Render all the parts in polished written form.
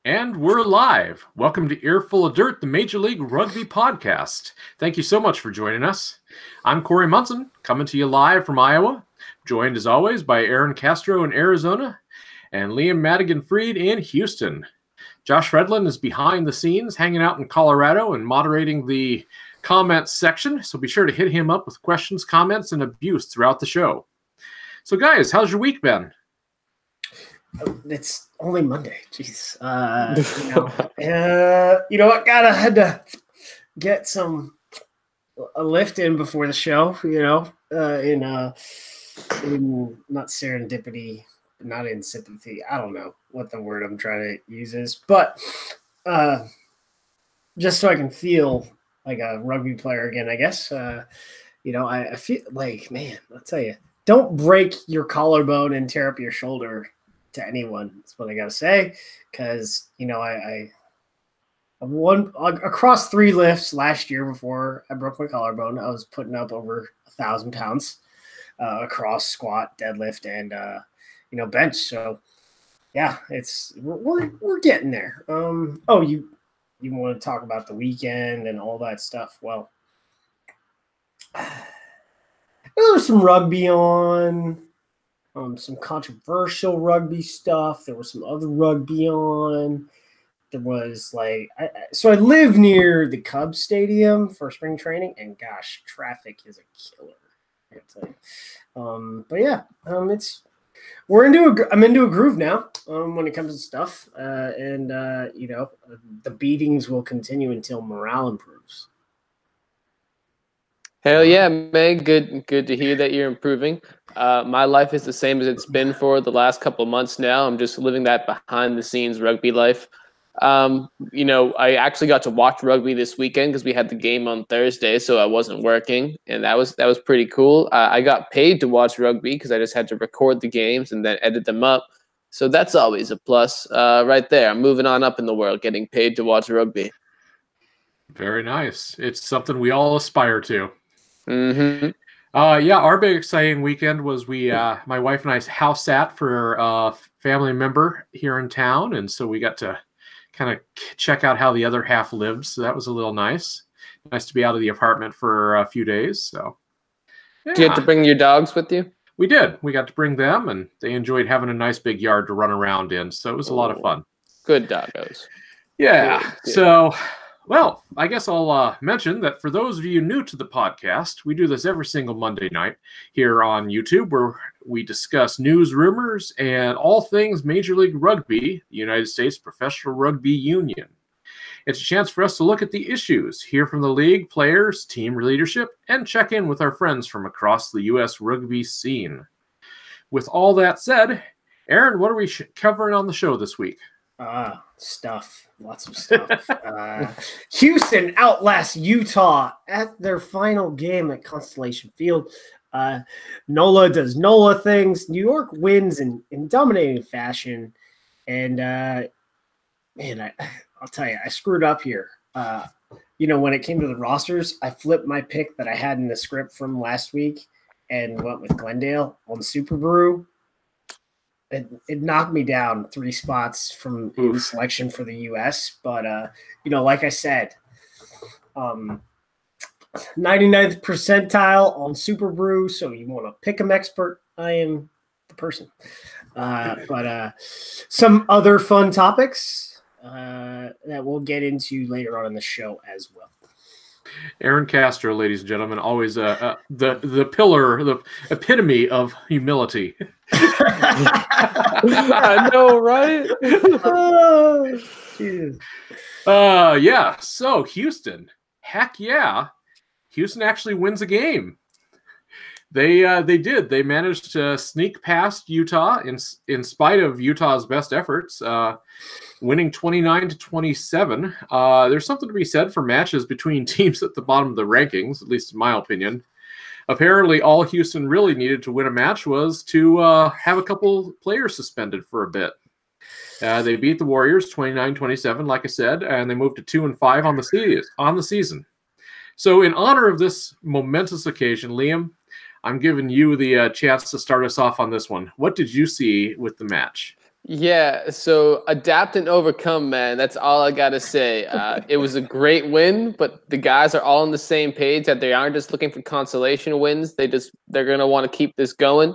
And we're live. Welcome to Earful of Dirt, the Major League Rugby podcast. Thank you so much for joining us. I'm Corey Munson, coming to you live from Iowa, joined as always by Aaron Castro in Arizona and Liam Madigan-Freed in Houston. Josh Redlin is behind the scenes, hanging out in Colorado and moderating the comments section, so be sure to hit him up with questions, comments, and abuse throughout the show. So guys, how's your week been? It's only Monday. Jeez. You know what? Had to get a lift in before the show, in not serendipity, not in sympathy. I don't know what the word I'm trying to use is, but just so I can feel like a rugby player again, I guess. I feel like, man, I'll tell you, don't break your collarbone and tear up your shoulder to anyone. That's what I gotta say, because I won across 3 lifts last year before I broke my collarbone. I was putting up over 1,000 pounds across squat, deadlift, and bench. So yeah, we're getting there. You want to talk about the weekend and all that stuff? Well, there was some rugby on. Some controversial rugby stuff. There was some other rugby on. There was so I live near the Cubs Stadium for spring training, and gosh, traffic is a killer. I gotta tell you. But yeah, I'm into a groove now when it comes to stuff, and the beatings will continue until morale improves. Hell yeah, man. Good to hear that you're improving. My life is the same as it's been for the last couple of months now. I'm just living that behind-the-scenes rugby life. I actually got to watch rugby this weekend because we had the game on Thursday, so I wasn't working, and that was pretty cool. I got paid to watch rugby because I just had to record the games and then edit them up. So that's always a plus right there. I'm moving on up in the world, getting paid to watch rugby. Very nice. It's something we all aspire to. Mm-hmm. Our big exciting weekend was my wife and I house sat for a family member here in town, and so we got to kind of check out how the other half lived. So that was a little nice. Nice to be out of the apartment for a few days. So, yeah. Did you have to bring your dogs with you? We did. We got to bring them, and they enjoyed having a nice big yard to run around in. So it was a lot of fun. Good doggos. Yeah. Good. So. Well, I guess I'll mention that for those of you new to the podcast, we do this every single Monday night here on YouTube, where we discuss news, rumors, and all things Major League Rugby, the United States Professional Rugby Union. It's a chance for us to look at the issues, hear from the league, players, team leadership, and check in with our friends from across the U.S. rugby scene. With all that said, Aaron, what are we covering on the show this week? Lots of stuff. Houston outlasts Utah at their final game at Constellation Field. NOLA does NOLA things. New York wins in dominating fashion. And, I'll tell you, I screwed up here. When it came to the rosters, I flipped my pick that I had in the script from last week and went with Glendale on Super Brew. It knocked me down 3 spots from the selection for the U.S. But, like I said, 99th percentile on Super Brew. So you want to pick 'em expert. I am the person. But some other fun topics that we'll get into later on in the show as well. Aaron Castro, ladies and gentlemen, always the pillar, the epitome of humility. I know, right? So Houston, heck yeah, Houston actually wins a game. They did. They managed to sneak past Utah in spite of Utah's best efforts, winning 29-27. There's something to be said for matches between teams at the bottom of the rankings, at least in my opinion. Apparently, all Houston really needed to win a match was to have a couple players suspended for a bit. They beat the Warriors 29-27, like I said, and they moved to 2-5 on the season. So in honor of this momentous occasion, Liam, I'm giving you the chance to start us off on this one. What did you see with the match? Yeah, so adapt and overcome, man. That's all I got to say. It was a great win, but the guys are all on the same page that they aren't just looking for consolation wins. They're going to want to keep this going.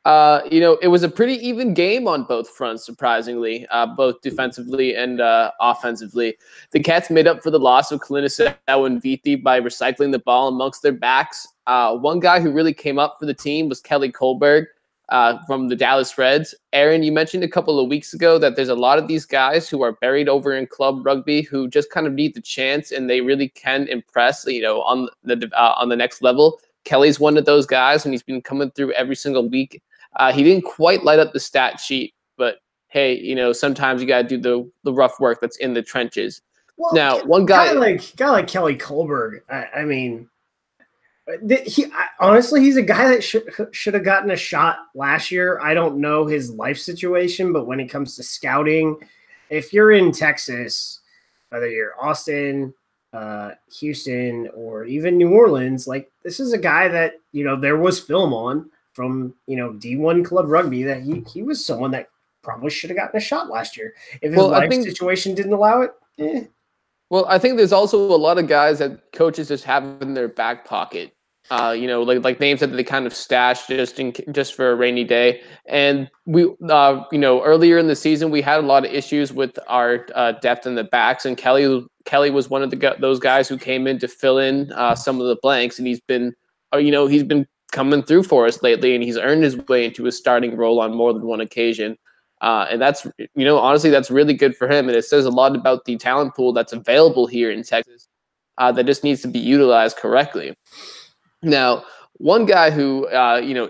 It was a pretty even game on both fronts, surprisingly, both defensively and offensively. The Cats made up for the loss of Kalinisau and Viti by recycling the ball amongst their backs. One guy who really came up for the team was Kelly Kohlberg from the Dallas Reds. Aaron, you mentioned a couple of weeks ago that there's a lot of these guys who are buried over in club rugby who just kind of need the chance and they really can impress, on the next level. Kelly's one of those guys, and he's been coming through every single week. He didn't quite light up the stat sheet, but hey, sometimes you got to do the rough work that's in the trenches. Well, now, one guy like Kelly Kohlberg, I mean, honestly, he's a guy that should have gotten a shot last year. I don't know his life situation, but when it comes to scouting, if you're in Texas, whether you're Austin, Houston, or even New Orleans, like this is a guy that there was film on from D1 club rugby that he was someone that probably should have gotten a shot last year if his life situation didn't allow it. Well, I think there's also a lot of guys that coaches just have in their back pocket. Like names that they kind of stash just for a rainy day. And we, earlier in the season, we had a lot of issues with our depth in the backs, and Kelly was one of those guys who came in to fill in some of the blanks, and he's been coming through for us lately, and he's earned his way into a starting role on more than one occasion. And that's, honestly, that's really good for him, and it says a lot about the talent pool that's available here in Texas that just needs to be utilized correctly. Now, one guy who,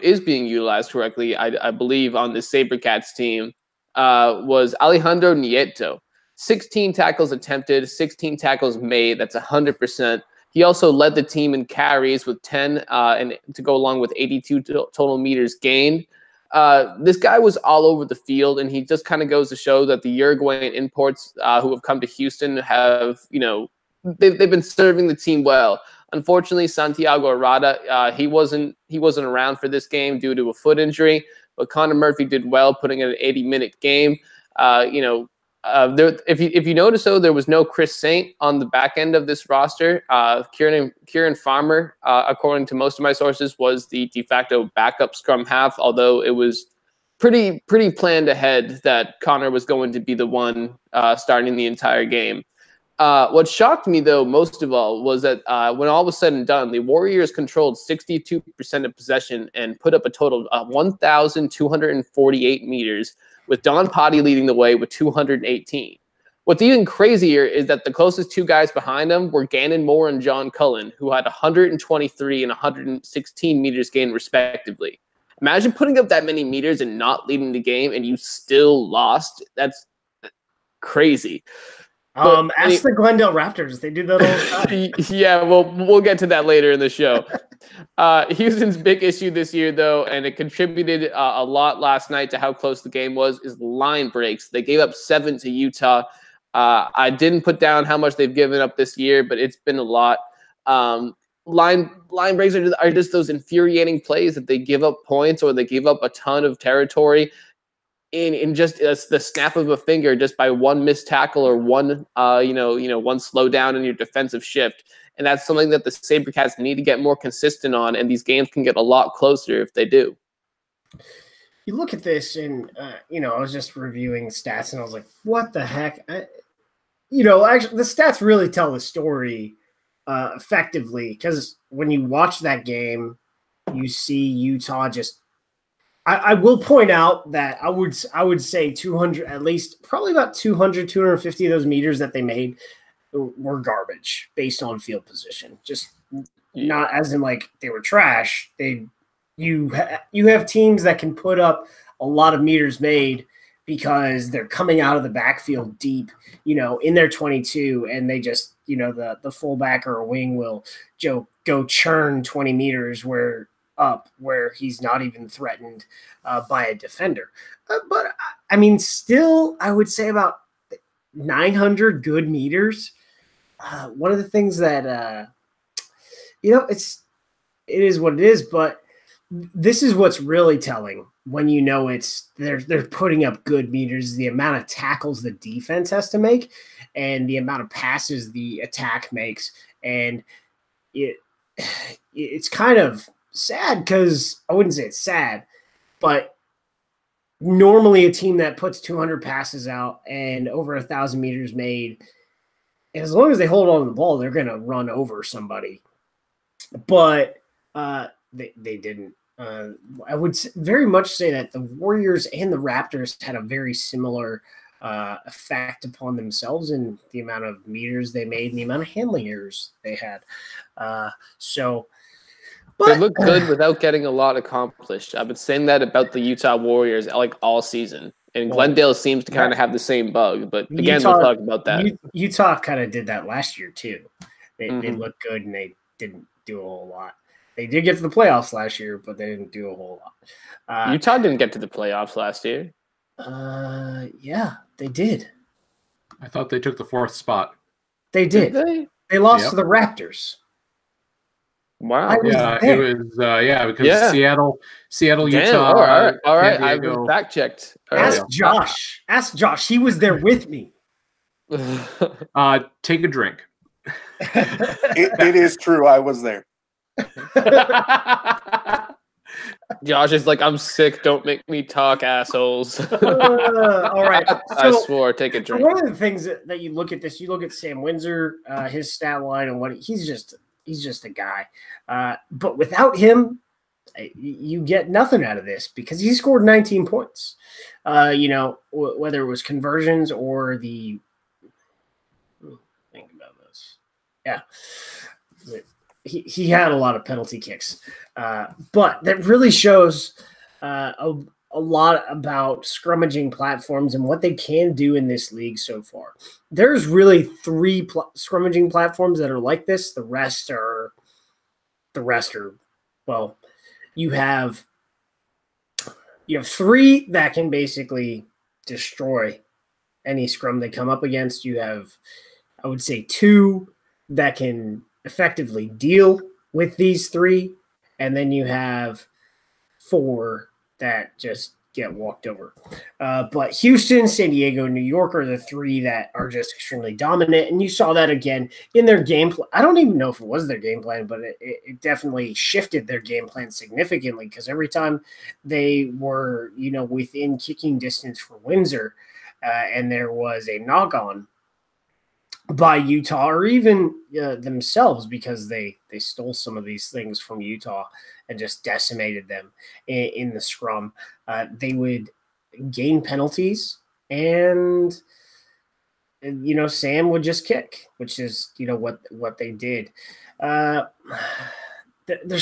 is being utilized correctly, I believe, on the SaberCats team was Alejandro Nieto. 16 tackles attempted, 16 tackles made. That's 100%. He also led the team in carries with 10 and to go along with 82 total meters gained. This guy was all over the field, and he just kind of goes to show that the Uruguayan imports who have come to Houston have, they've been serving the team well. Unfortunately, Santiago Arada, he wasn't around for this game due to a foot injury, but Connor Murphy did well, putting in an 80-minute game. If you notice, though, there was no Chris Saint on the back end of this roster. Kieran Farmer, according to most of my sources, was the de facto backup scrum half, although it was pretty planned ahead that Connor was going to be the one starting the entire game. What shocked me, though, most of all, was that when all was said and done, the Warriors controlled 62% of possession and put up a total of 1,248 meters, with Don Potty leading the way with 218. What's even crazier is that the closest two guys behind him were Gannon Moore and John Cullen, who had 123 and 116 meters gained, respectively. Imagine putting up that many meters and not leading the game, and you still lost. That's crazy. Ask the Glendale Raptors. They do that all the time. Yeah, we'll get to that later in the show. Houston's big issue this year, though, and it contributed a lot last night to how close the game was, is line breaks. They gave up 7 to Utah. I didn't put down how much they've given up this year, but it's been a lot. Line breaks are just those infuriating plays that they give up points or they give up a ton of territory in just the snap of a finger, just by one missed tackle or one one slow down in your defensive shift. And that's something that the SaberCats need to get more consistent on, and these games can get a lot closer if they do. You look at this, and I was just reviewing stats, and I was like, "What the heck?" Actually, the stats really tell the story effectively, because when you watch that game, you see Utah just. I will point out that I would say 200, at least probably about 200, 250 of those meters that they made were garbage based on field position. Just not as in like they were trash. You have teams that can put up a lot of meters made because they're coming out of the backfield deep, in their 22, and they just, the fullback or a wing will go churn 20 meters where he's not even threatened by a defender. But I mean, still, I would say about 900 good meters. One of the things that, it is what it is, but this is what's really telling when you know they're putting up good meters, the amount of tackles the defense has to make and the amount of passes the attack makes. And it's kind of sad because I wouldn't say it's sad, but normally a team that puts 200 passes out and over 1,000 meters made, as long as they hold on to the ball, they're going to run over somebody. But they didn't. I would very much say that the Warriors and the Raptors had a very similar effect upon themselves in the amount of meters they made and the amount of handling errors they had. They look good without getting a lot accomplished. I've been saying that about the Utah Warriors like all season. And Glendale seems to kind of have the same bug. But again, we'll talk about that. Utah kind of did that last year too. They looked good and they didn't do a whole lot. They did get to the playoffs last year, but they didn't do a whole lot. Utah didn't get to the playoffs last year. Yeah, they did. I thought they took the 4th spot. They did. They lost to the Raptors. Wow. Yeah, it was because Seattle, Utah. All right. I was fact checked. Ask Josh. Ask Josh. He was there with me. Take a drink. It is true. I was there. Josh is like, I'm sick. Don't make me talk, assholes. All right. I swore. Take a drink. One of the things that you look at this, you look at Sam Windsor, his stat line, and what he's just a guy. But without him, you get nothing out of this because he scored 19 points. Whether it was conversions or the think about this. Yeah. He had a lot of penalty kicks. But that really shows a lot about scrummaging platforms and what they can do in this league so far. There's really 3 scrummaging platforms that are like this. The rest are well, you have 3 that can basically destroy any scrum they come up against. You have, I would say, 2 that can effectively deal with these 3, and then you have 4 that just get walked over. But Houston, San Diego, New York are the 3 that are just extremely dominant, and you saw that again in their game plan. I don't even know if it was their game plan, but it definitely shifted their game plan significantly because every time they were, within kicking distance for Windsor, and there was a knock-on by Utah or even themselves because they stole some of these things from Utah and just decimated them in the scrum. They would gain penalties and Sam would just kick, which is what they did. There's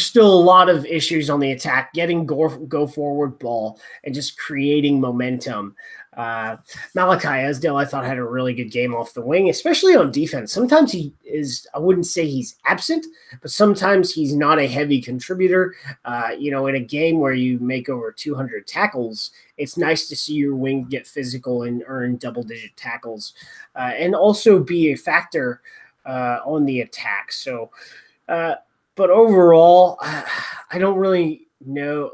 still a lot of issues on the attack, getting go forward ball and just creating momentum. Malachi Esdale, I thought, had a really good game off the wing, especially on defense. Sometimes he is, I wouldn't say he's absent, but sometimes he's not a heavy contributor. In a game where you make over 200 tackles, it's nice to see your wing get physical and earn double-digit tackles and also be a factor on the attack. So, but overall, I don't really know,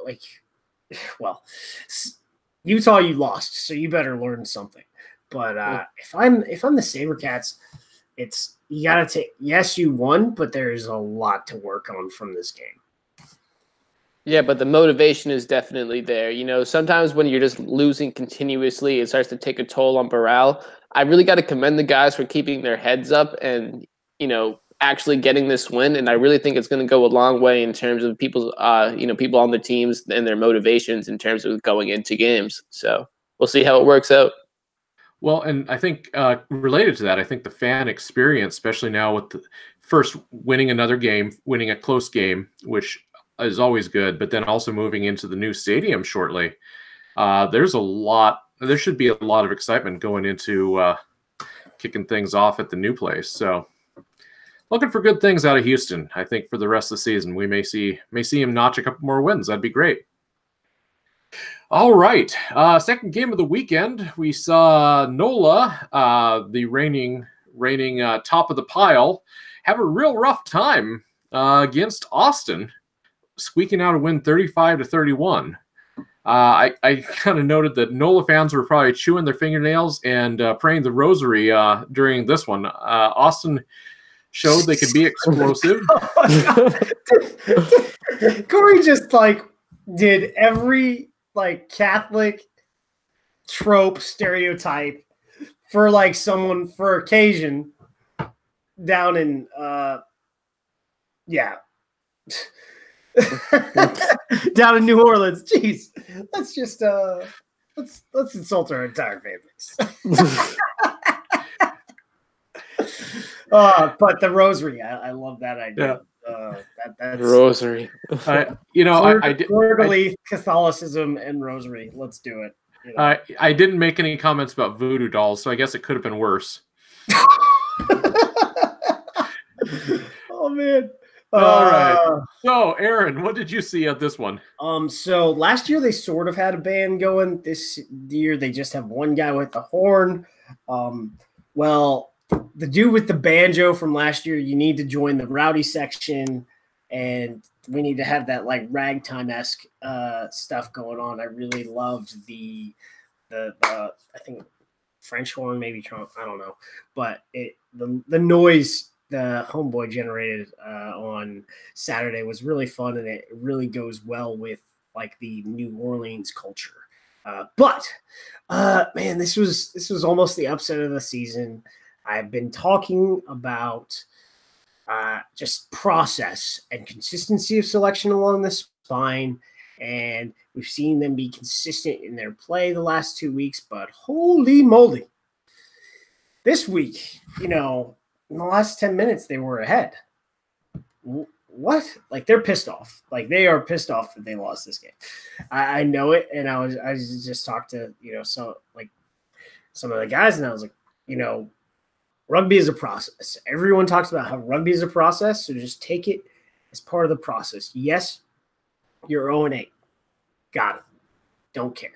Utah, you lost, so you better learn something. But if I'm the SaberCats, it's you gotta take. Yes, you won, but there's a lot to work on from this game. Yeah, but the motivation is definitely there. Sometimes when you're just losing continuously, it starts to take a toll on morale. I really got to commend the guys for keeping their heads up and actually getting this win. And I really think it's going to go a long way in terms of people's, people on the teams and their motivations in terms of going into games. So we'll see how it works out. Well, and I think related to that, I think the fan experience, especially now with the first winning another game, winning a close game, which is always good, but then also moving into the new stadium shortly, there should be a lot of excitement going into kicking things off at the new place. So looking for good things out of Houston. I think for the rest of the season, we may see him notch a couple more wins. That'd be great. All right. Second game of the weekend, we saw NOLA, the reigning top of the pile, have a real rough time against Austin, squeaking out a win 35-31. I kind of noted that NOLA fans were probably chewing their fingernails and praying the rosary during this one. Austin showed they could be explosive. Corey just did every Catholic trope stereotype for someone for occasion down in down in New Orleans. Jeez, let's just let's insult our entire families. But the rosary, I love that idea. That's rosary. Catholicism and rosary. Let's do it. I didn't make any comments about voodoo dolls, so I guess it could have been worse. Oh man. All right. So, Aaron, what did you see at this one? So last year they sort of had a band going. This year they just have one guy with the horn. Well, the dude with the banjo from last year, you need to join the rowdy section, and we need to have that ragtime-esque stuff going on. I really loved the I think French horn, maybe trump, I don't know, but the noise the homeboy generated on Saturday was really fun, and it really goes well with the New Orleans culture. But man, this was almost the upset of the season. I've been talking about just process and consistency of selection along the spine, and we've seen them be consistent in their play the last 2 weeks, but holy moly. This week, in the last 10 minutes, they were ahead. What? They're pissed off. They are pissed off that they lost this game. I know it, and I just talked to, some of the guys, and I was like, rugby is a process. Everyone talks about how rugby is a process, so just take it as part of the process. Yes, you're 0-8. Got it. Don't care.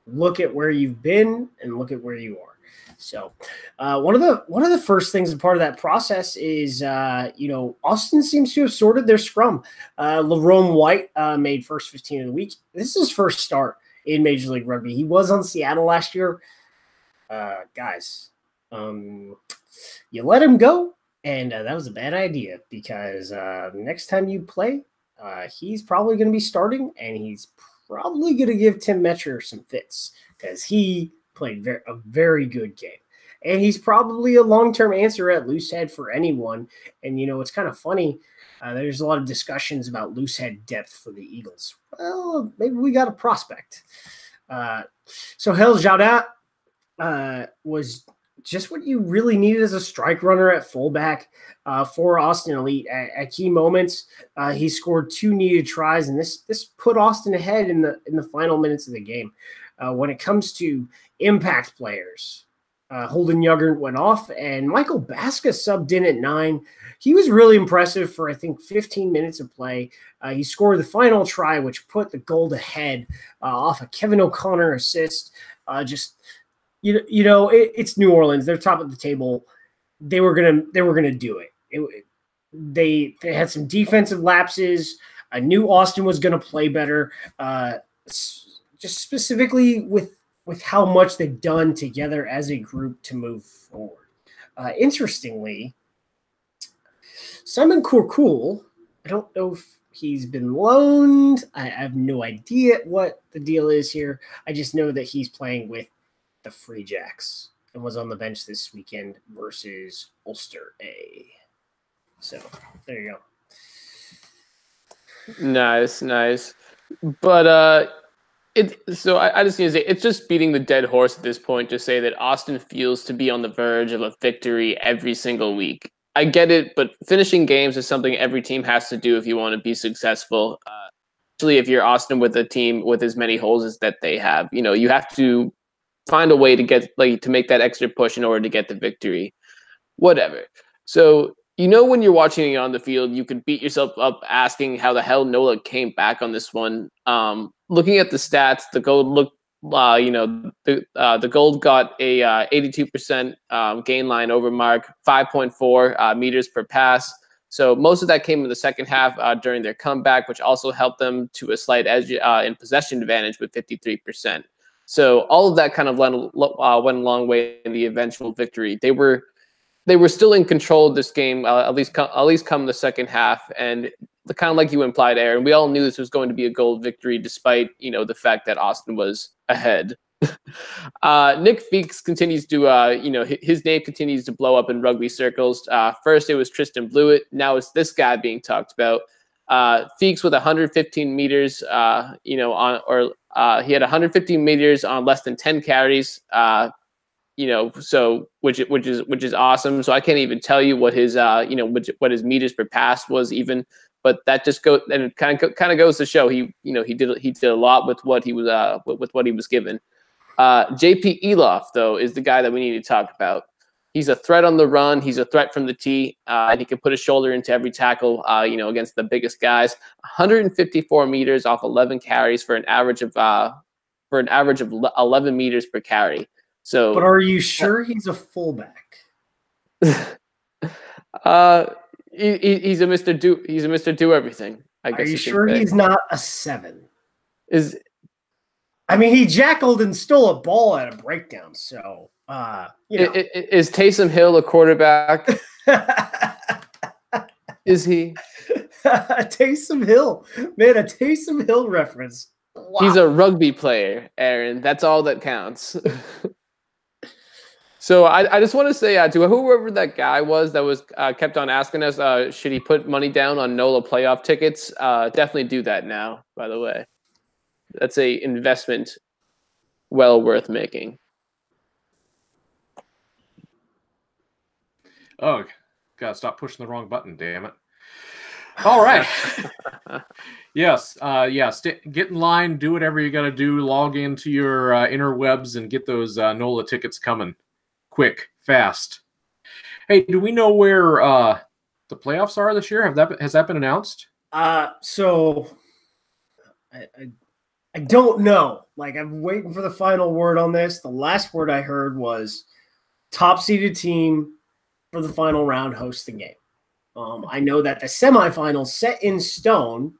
Look at where you've been and look at where you are. So one of the first things as part of that process is, Austin seems to have sorted their scrum. Lerome White made first 15 of the week. This is his first start in Major League Rugby. He was on Seattle last year. Guys, you let him go, and that was a bad idea because next time you play, he's probably going to be starting, and he's probably going to give Tim Metcher some fits because he played a very good game. And he's probably a long-term answer at loosehead for anyone. And, it's kind of funny. There's a lot of discussions about loosehead depth for the Eagles. Well, maybe we got a prospect. So Hel Jaudat was just what you really needed as a strike runner at fullback for Austin Elite. At key moments, he scored 2 needed tries, and this put Austin ahead in the final minutes of the game. When it comes to impact players, Holden Juggert went off, and Michael Baska subbed in at 9. He was really impressive for, I think, 15 minutes of play. He scored the final try, which put the Gold ahead off a Kevin O'Connor assist. It's New Orleans. They're top of the table. They were gonna do it. They had some defensive lapses. I knew Austin was gonna play better. Just specifically with how much they've done together as a group to move forward. Interestingly, Simon Kourkoul, I don't know if he's been loaned. I have no idea what the deal is here. I just know that he's playing with the Free Jacks and was on the bench this weekend versus Ulster A. So there you go. Nice. But so I just need to say it's just beating the dead horse at this point to say that Austin feels to be on the verge of a victory every single week. I get it, but finishing games is something every team has to do if you want to be successful. Especially if you're Austin with a team with as many holes as that they have. You have to find a way to get to make that extra push in order to get the victory. Whatever. So when you're watching it on the field, you could beat yourself up asking how the hell NOLA came back on this one. Looking at the stats, the Gold looked, the Gold got a 82% gain line over mark, 5.4 meters per pass. So most of that came in the second half during their comeback, which also helped them to a slight edge in possession advantage with 53%. So all of that kind of went a long way in the eventual victory. They were still in control of this game, at least come the second half, and kind of like you implied, Aaron, we all knew this was going to be a goal victory, despite the fact that Austin was ahead. Nick Feeks continues to, his name continues to blow up in rugby circles. First it was Tristan Blewett, now it's this guy being talked about. Feeks with 115 meters, he had 115 meters on less than 10 carries. So which is awesome. So I can't even tell you what his what his meters per pass was even, but that just goes and it kind of goes to show he did a lot with what he was given. JP Eloff though is the guy that we need to talk about. He's a threat on the run. He's a threat from the tee, and he can put his shoulder into every tackle. Against the biggest guys. 154 meters off 11 carries for an average of 11 meters per carry. So, but are you sure he's a fullback? He's a Mr. Do Everything. I guess. Are you sure he's not a 7? He jackled and stole a ball at a breakdown. So, is Taysom Hill a quarterback? Is he? Taysom Hill, man, a Taysom Hill reference. Wow. He's a rugby player, Aaron. That's all that counts. So I just want to say to whoever that guy was that was kept on asking us, should he put money down on NOLA playoff tickets? Definitely do that now, by the way. That's a investment well worth making. Oh, gotta stop pushing the wrong button, damn it. All right. Yes. Get in line, do whatever you got to do, log into your interwebs and get those NOLA tickets coming. Quick, fast. Hey, do we know where the playoffs are this year? Has that been announced? So I don't know. Like, I'm waiting for the final word on this. The last word I heard was top seeded team for the final round hosts the game. I know that the semifinals set in stone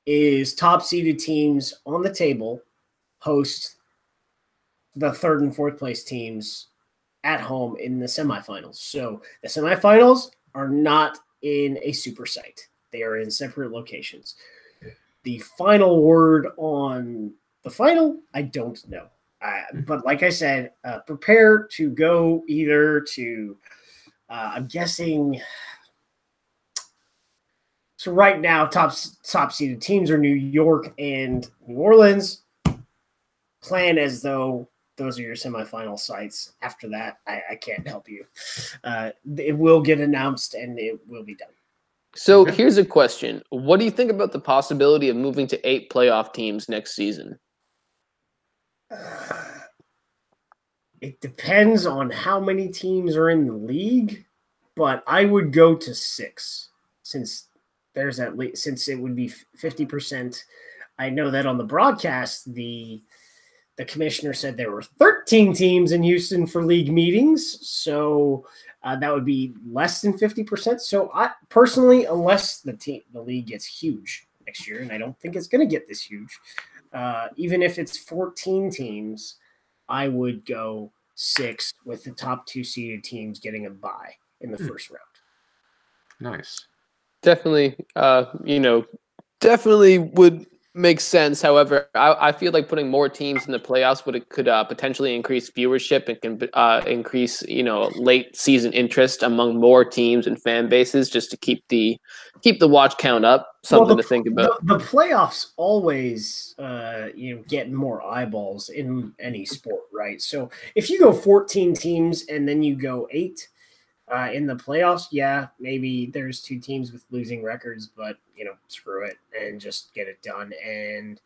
is top seeded teams on the table host the third and fourth place teams at home in the semifinals. So the semifinals are not in a super site. They are in separate locations. The final word on the final, I don't know. But like I said, prepare to go either to, I'm guessing. So right now, top seeded teams are New York and New Orleans. Plan as though those are your semifinal sites. After that, I can't help you. It will get announced and it will be done. So here's a question. What do you think about the possibility of moving to 8 playoff teams next season? It depends on how many teams are in the league, but I would go to 6 since there's at least, since it would be 50%. I know that on the broadcast, the commissioner said there were 13 teams in Houston for league meetings, so that would be less than 50%. So I personally, unless the league gets huge next year, and I don't think it's going to get this huge, even if it's 14 teams, I would go 6 with the top 2 seeded teams getting a bye in the first round. Nice. Definitely, definitely would make sense. However, I feel like putting more teams in the playoffs could potentially increase viewership and can increase, late season interest among more teams and fan bases, just to keep the watch count up. Something to think about. The playoffs always, get more eyeballs in any sport, right? So if you go 14 teams and then you go 8 in the playoffs, yeah, maybe there's 2 teams with losing records, but screw it and just get it done. And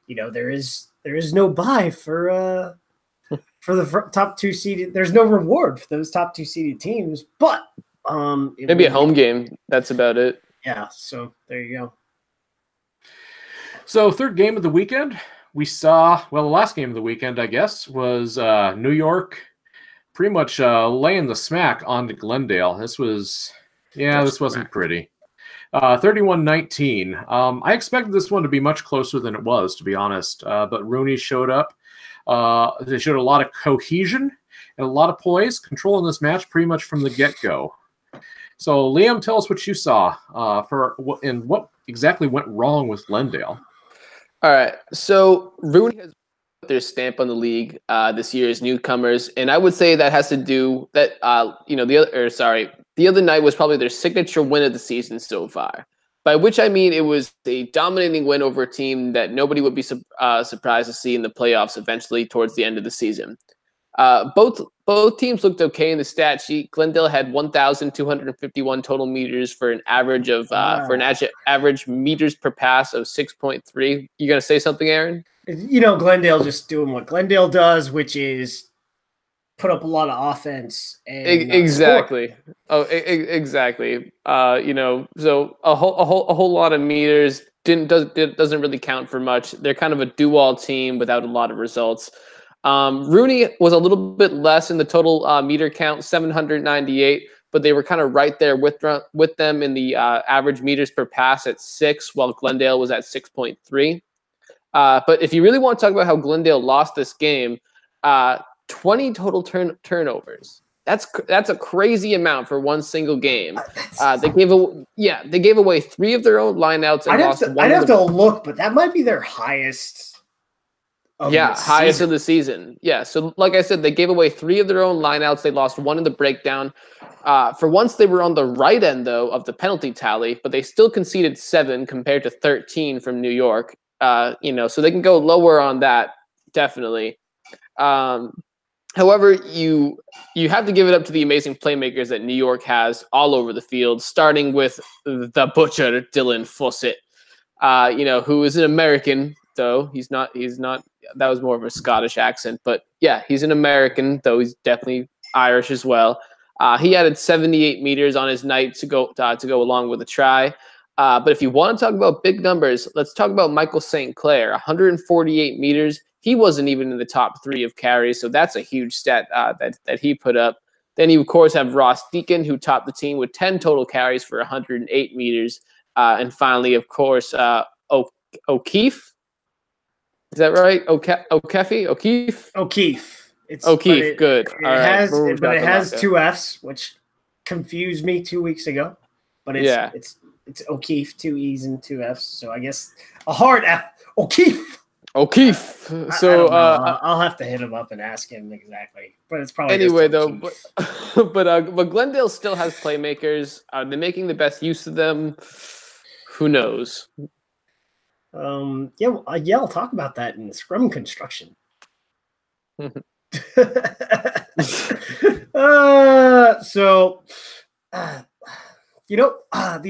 there is no bye for the top 2 seeded. There's no reward for those top 2 seeded teams, but maybe a home game. That's about it. Yeah, so there you go. So third game of the weekend, we saw, the last game of the weekend, I guess, was New York pretty much laying the smack onto Glendale. This was Yeah, this wasn't pretty. 31-19. I expected this one to be much closer than it was, to be honest. But RUNY showed up. They showed a lot of cohesion and a lot of poise, controlling this match pretty much from the get-go. So, Liam, tell us what you saw and what exactly went wrong with Glendale. All right. So, RUNY has put their stamp on the league this year as newcomers, and I would say that has to do that. The other night was probably their signature win of the season so far. By which I mean it was a dominating win over a team that nobody would be surprised to see in the playoffs eventually towards the end of the season. Both teams looked okay in the stat sheet. Glendale had 1,251 total meters for an average of average meters per pass of 6.3. You gonna say something, Aaron? Glendale just doing what Glendale does, which is put up a lot of offense. And exactly. Score. Oh, exactly. So a whole lot of meters doesn't really count for much. They're kind of a do-all team without a lot of results. RUNY was a little bit less in the total meter count, 798, but they were kind of right there with them in the average meters per pass at 6, while Glendale was at 6.3. But if you really want to talk about how Glendale lost this game, 20 total turnovers. That's a crazy amount for one single game. They gave away 3 of their own lineouts. I'd have to look, but that might be their highest. Highest of the season. Yeah, so like I said, they gave away 3 of their own lineouts. They lost 1 in the breakdown. For once, they were on the right end, though, of the penalty tally, but they still conceded 7 compared to 13 from New York. So they can go lower on that, definitely. However, you have to give it up to the amazing playmakers that New York has all over the field, starting with the butcher, Dylan Fawcett, who is an American, though. He's not. That was more of a Scottish accent, but yeah, he's an American, though he's definitely Irish as well. He added 78 meters on his night to go along with a try. But if you want to talk about big numbers, let's talk about Michael St. Clair, 148 meters. He wasn't even in the top 3 of carries, so that's a huge stat that he put up. Then you, of course, have Ross Deacon, who topped the team with 10 total carries for 108 meters. And finally, of course, O'Keefe. Is that right? O'Keefe? O'Keefe. Good. It has 2 Fs, which confused me 2 weeks ago. But it's O'Keefe, 2 E's and 2 Fs. So I guess a hard F. O'Keefe. So I'll have to hit him up and ask him exactly. But it's probably anyway though. But Glendale still has playmakers. Are they making the best use of them? Who knows? I'll talk about that in scrum construction. The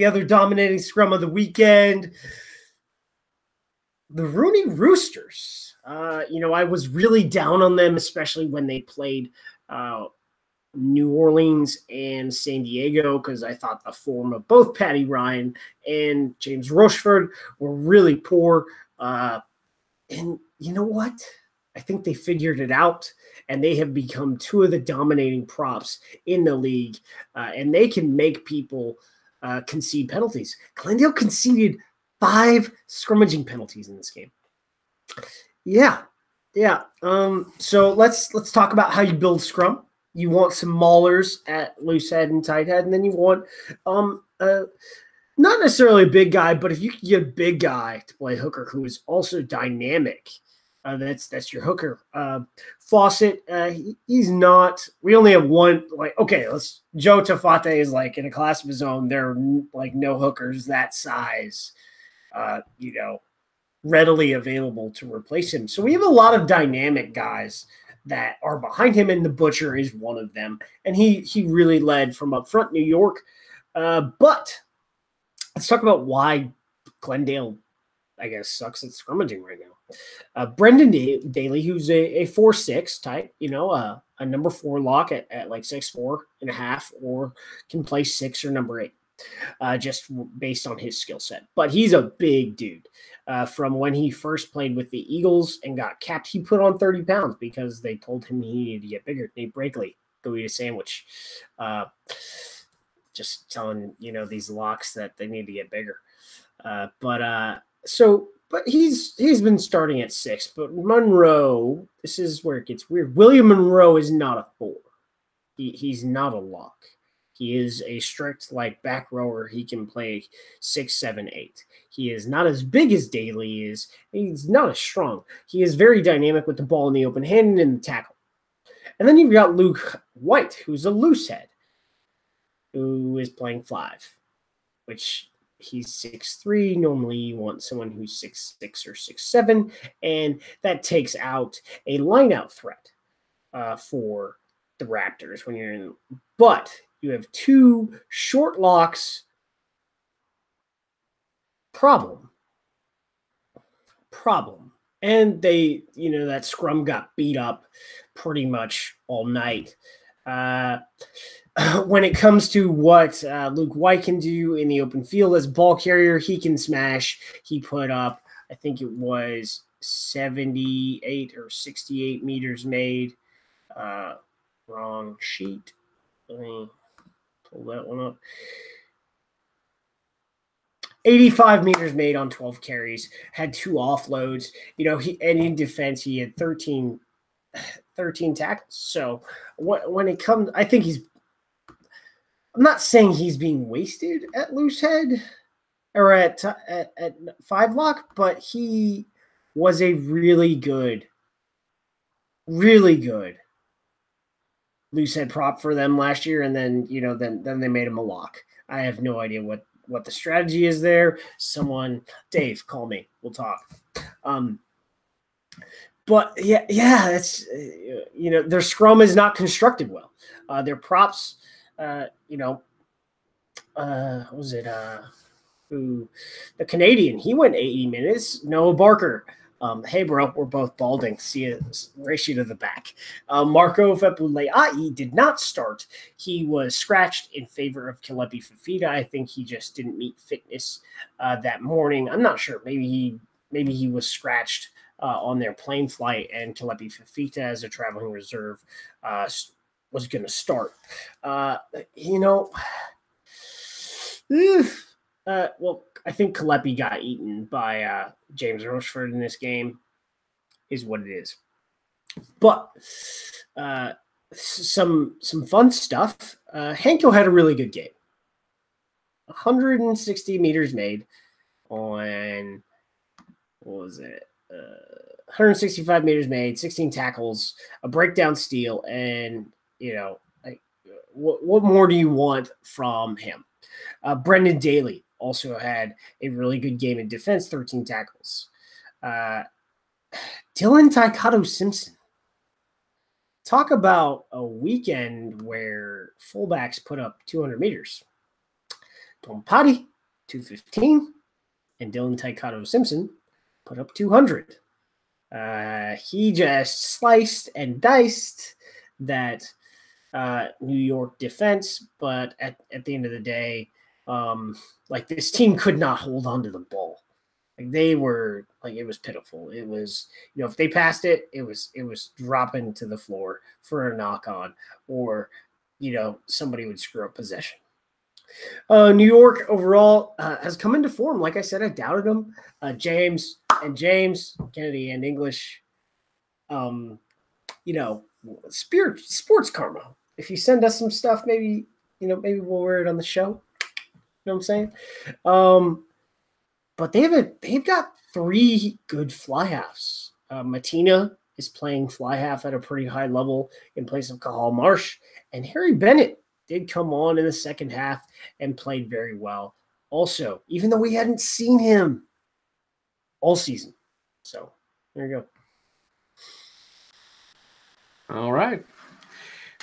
other dominating scrum of the weekend, the RUNY Roosters. I was really down on them, especially when they played New Orleans and San Diego, because I thought the form of both Patty Ryan and James Rochford were really poor. And you know what? I think they figured it out, and they have become 2 of the dominating props in the league, and they can make people concede penalties. Glendale conceded 5 scrummaging penalties in this game. Yeah. So let's talk about how you build scrum. You want some maulers at loose head and tight head, and then you want not necessarily a big guy, but if you can get a big guy to play hooker who is also dynamic, that's your hooker. Fawcett, he's not. We only have one. Joe Tafate is like in a class of his own. There are like no hookers that size, readily available to replace him. So we have a lot of dynamic guys that are behind him, and the Butcher is one of them. And he really led from up front, New York. But let's talk about why Glendale, I guess, sucks at scrummaging right now. Brendan Daly, who's a 4'6" type, a number 4 lock at like 6'4.5", or can play 6 or number 8, just based on his skill set. But he's a big dude. From when he first played with the Eagles and got capped, he put on 30 pounds because they told him he needed to get bigger. Nate Brakeley, go eat a sandwich. just telling these locks that they need to get bigger. But he's been starting at 6. But Monroe, this is where it gets weird. William Monroe is not a 4. He's not a lock. He is a strict back rower. He can play 6, 7, 8. He is not as big as Daly is. He's not as strong. He is very dynamic with the ball in the open hand and in the tackle. And then you've got Luke White, who's a loose head, who is playing 5, which he's 6'3". Normally you want someone who's 6'6" or 6'7", and that takes out a line-out threat for the Raptors when you're in. But you have 2 short locks. Problem. And they, that scrum got beat up pretty much all night. When it comes to what Luke White can do in the open field as ball carrier, he can smash. He put up, I think it was 78 or 68 meters made. Wrong sheet. Let me pull that one up. 85 meters made on 12 carries, had 2 offloads. And in defense, he had 13 tackles. So when it comes, I think I'm not saying he's being wasted at loose head or at 5 lock, but he was a really good loose head prop for them last year. And then, then they made him a lock. I have no idea what the strategy is there. Dave, call me. We'll talk. But yeah, that's, their scrum is not constructed well. Their props, what was it? The Canadian, he went 80 minutes. Noah Barker. Hey, bro, we're both balding. See you, race you to the back. Marco Fepulai did not start. He was scratched in favor of Kalepi Fafita. I think he just didn't meet fitness that morning. I'm not sure. Maybe he was scratched on their plane flight, and Kalepi Fafita, as a traveling reserve, was going to start. Well, I think Kalepi got eaten by James Rochford in this game, is what it is. But some fun stuff. Hanko had a really good game. 160 meters made on, what was it? 165 meters made, 16 tackles, a breakdown steal, and what more do you want from him? Brendan Daly also had a really good game in defense, 13 tackles. Dylan Taikato Simpson. Talk about a weekend where fullbacks put up 200 meters. Tom Potty, 215, and Dylan Taikato Simpson put up 200. He just sliced and diced that New York defense, but at the end of the day, this team could not hold on to the ball. They were it was pitiful. It was, if they passed it, it was dropping to the floor for a knock on, or somebody would screw up possession. New York overall has come into form. Like I said, I doubted them. James Kennedy and English, sports karma. If you send us some stuff, maybe we'll wear it on the show. You know what I'm saying? But they've got 3 good fly halves. Matina is playing fly half at a pretty high level in place of Cahal Marsh, and Harry Bennett did come on in the second half and played very well. Also, even though we hadn't seen him all season. So there you go. All right.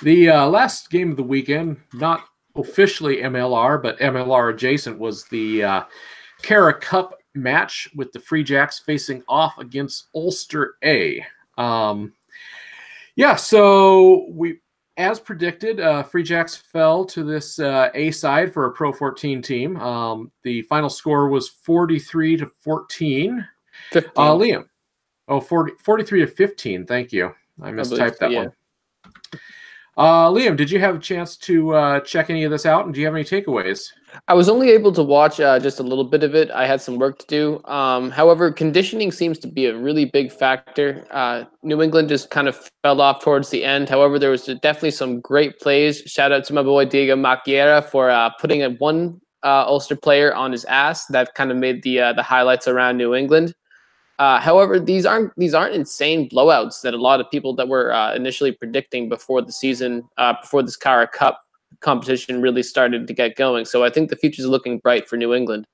The last game of the weekend, not officially MLR, but MLR adjacent, was the Cara Cup match with the Free Jacks facing off against Ulster A. So we, as predicted, Free Jacks fell to this A side for a Pro 14 team. The final score was 43-14. Liam. 43-15. Thank you. I mistyped that one. Liam, did you have a chance to check any of this out, and do you have any takeaways? I was only able to watch just a little bit of it. I had some work to do. However, conditioning seems to be a really big factor. New England just kind of fell off towards the end. However, there was definitely some great plays. Shout out to my boy Diego Macchiera for putting one Ulster player on his ass. That kind of made the highlights around New England. However, these aren't insane blowouts that a lot of people that were initially predicting before the season, before this Cara Cup competition really started to get going. So I think the future is looking bright for New England.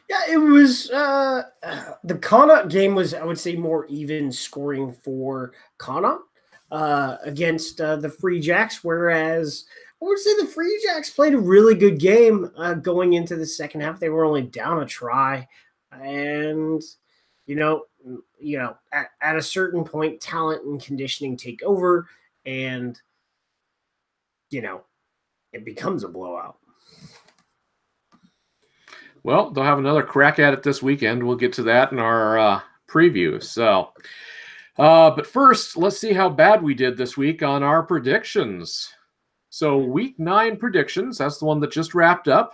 Yeah, it was the Connacht game was, I would say, more even scoring for Connacht against the Free Jacks, whereas I would say the Free Jacks played a really good game going into the second half. They were only down a try, and at a certain point, talent and conditioning take over, and it becomes a blowout. Well, they'll have another crack at it this weekend. We'll get to that in our preview. So, but first, let's see how bad we did this week on our predictions. So, week 9 predictions, that's the one that just wrapped up.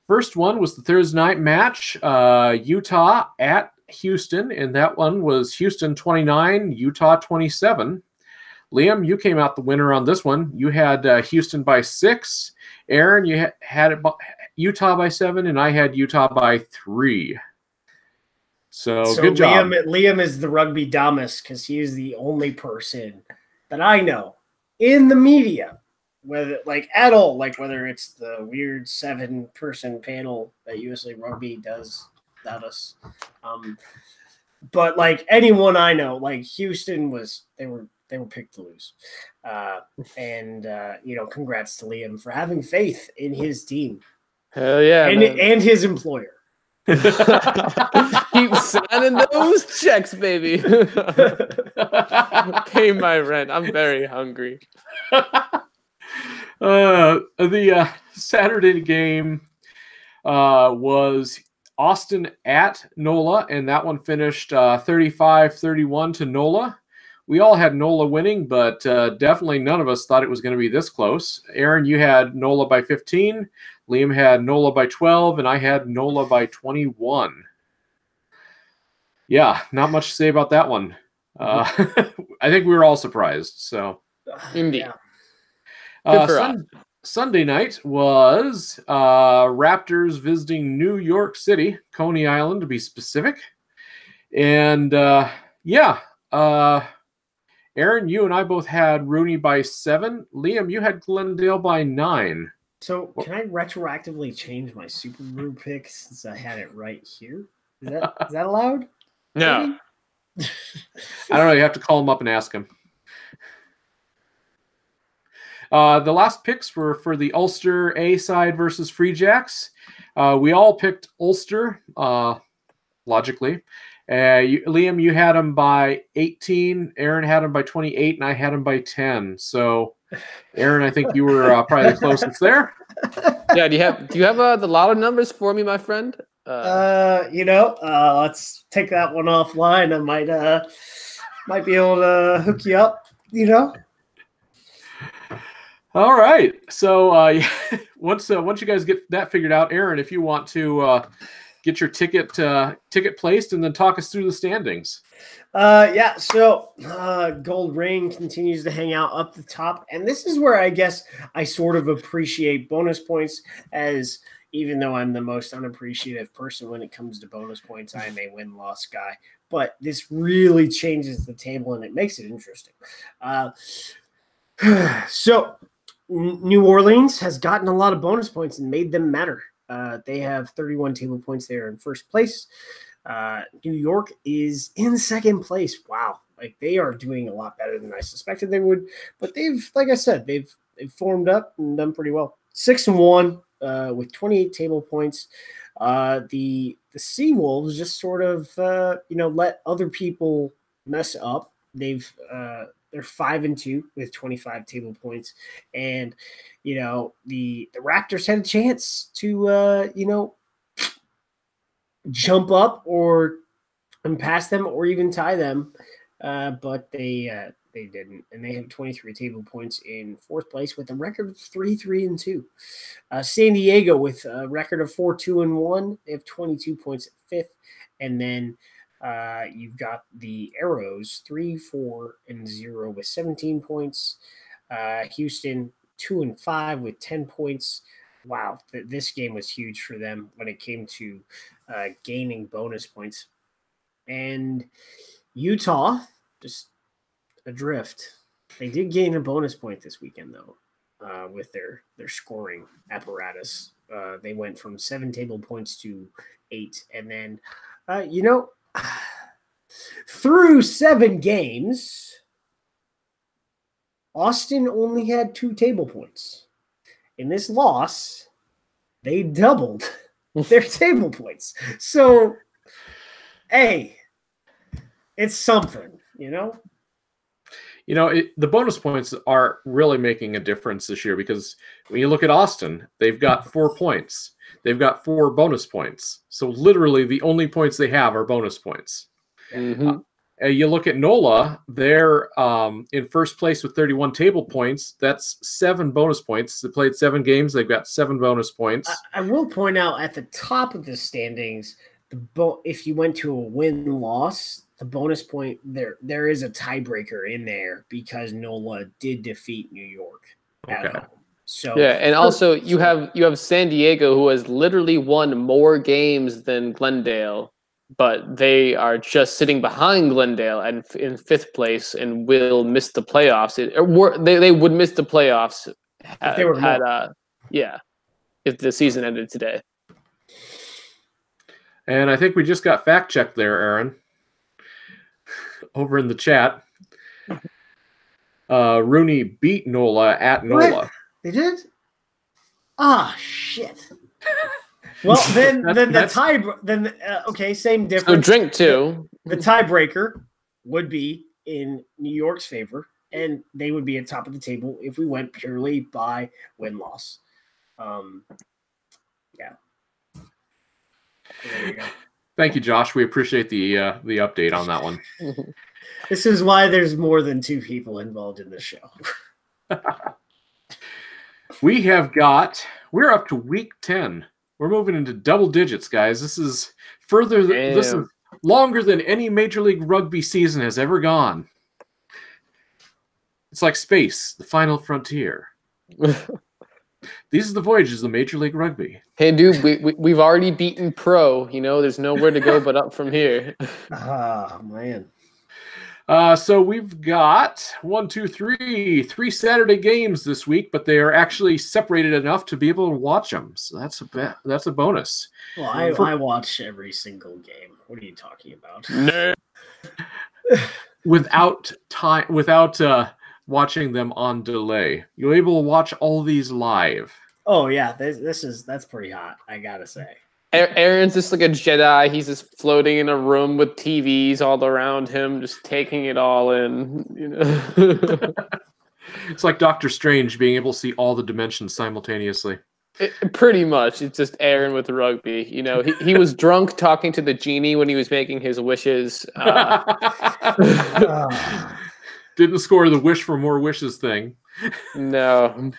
First one was the Thursday night match, Utah at Houston, and that one was Houston 29, Utah 27. Liam, you came out the winner on this one. You had Houston by 6. Aaron, you had it Utah by 7, and I had Utah by 3. So good job. Liam is the rugby dumbest because he is the only person that I know in the media, whether whether it's the weird 7-person panel that USA Rugby does without us. But like anyone I know, like Houston they were picked to lose. Congrats to Liam for having faith in his team. Hell yeah. And his employer. Keep signing those checks, baby. Pay my rent. I'm very hungry. The Saturday game was Austin at NOLA, and that one finished 35-31 to NOLA. We all had NOLA winning, but definitely none of us thought it was going to be this close. Aaron, you had NOLA by 15. Liam had NOLA by 12, and I had NOLA by 21. Yeah, not much to say about that one. I think we were all surprised. So, indeed. Sunday night was Raptors visiting New York City, Coney Island to be specific. And Aaron, you and I both had RUNY by 7. Liam, you had Glendale by 9. So can I retroactively change my Super Brew pick since I had it right here? Is that allowed? No. I don't know. You have to call him up and ask him. The last picks were for the Ulster A side versus Free Jacks. We all picked Ulster, logically. Liam, you had him by 18. Aaron had him by 28, and I had him by 10. So, Aaron, I think you were probably the closest there. Yeah. Do you have the lotto numbers for me, my friend? Let's take that one offline. I might be able to hook you up. All right. So once you guys get that figured out, Aaron, if you want to get your ticket placed and then talk us through the standings. So Gold Ring continues to hang out up the top, and this is where I guess I sort of appreciate bonus points, as even though I'm the most unappreciative person when it comes to bonus points, I am a win-loss guy. But this really changes the table and it makes it interesting. So New Orleans has gotten a lot of bonus points and made them matter. They have 31 table points. They are in first place. New York is in second place. Wow. Like, they are doing a lot better than I suspected they would. But they've, like I said, they've formed up and done pretty well. 6-1 with 28 table points. The Seawolves just sort of, let other people mess up. They're 5-2 with 25 table points. And, the Raptors had a chance to, jump up and pass them or even tie them. But they they didn't, and they have 23 table points in fourth place with a record of 3-3-2. San Diego with a record of 4-2-1. They have 22 points at fifth, and then you've got the Arrows 3-4-0 with 17 points. Houston 2-5 with 10 points. Wow, this game was huge for them when it came to gaining bonus points. And Utah just adrift. They did gain a bonus point this weekend, though, with their scoring apparatus. They went from 7 table points to 8. And then, through 7 games, Austin only had 2 table points. In this loss, they doubled their table points. So, hey, it's something, the bonus points are really making a difference this year because when you look at Austin, they've got 4 points. They've got 4 bonus points. So literally the only points they have are bonus points. Mm-hmm. You look at NOLA, they're in first place with 31 table points. That's 7 bonus points. They played 7 games. They've got 7 bonus points. I will point out at the top of the standings, if you went to a win-loss, the bonus point, there is a tiebreaker in there because NOLA did defeat New York at home. So yeah, and also you have San Diego, who has literally won more games than Glendale, but they are just sitting behind Glendale and in 5th place and will miss the playoffs. They would miss the playoffs if they were if the season ended today. And I think we just got fact checked there, Aaron, over in the chat. RUNY beat NOLA at NOLA. What? They did? Ah, shit. Well, then same difference. So drink 2. The tiebreaker would be in New York's favor, and they would be at top of the table if we went purely by win-loss. Yeah. There you go. Thank you, Josh. We appreciate the update on that one. This is why there's more than 2 people involved in this show. We're up to week 10. We're moving into double digits, guys. This is this is longer than any Major League Rugby season has ever gone. It's like space, the final frontier. These are the voyages of Major League Rugby. Hey, dude, we've already beaten pro. There's nowhere to go but up from here. Oh, man. So we've got 3 Saturday games this week, but they are actually separated enough to be able to watch them. So that's a bonus. Well, I watch every single game. What are you talking about? No. Without watching them on delay, you're able to watch all these live. Oh yeah, that's pretty hot, I gotta say. Aaron's just like a Jedi. He's just floating in a room with TVs all around him, just taking it all in. It's like Doctor Strange being able to see all the dimensions simultaneously. Pretty much. It's just Aaron with rugby. He was drunk talking to the genie when he was making his wishes. Didn't score the wish for more wishes thing. No.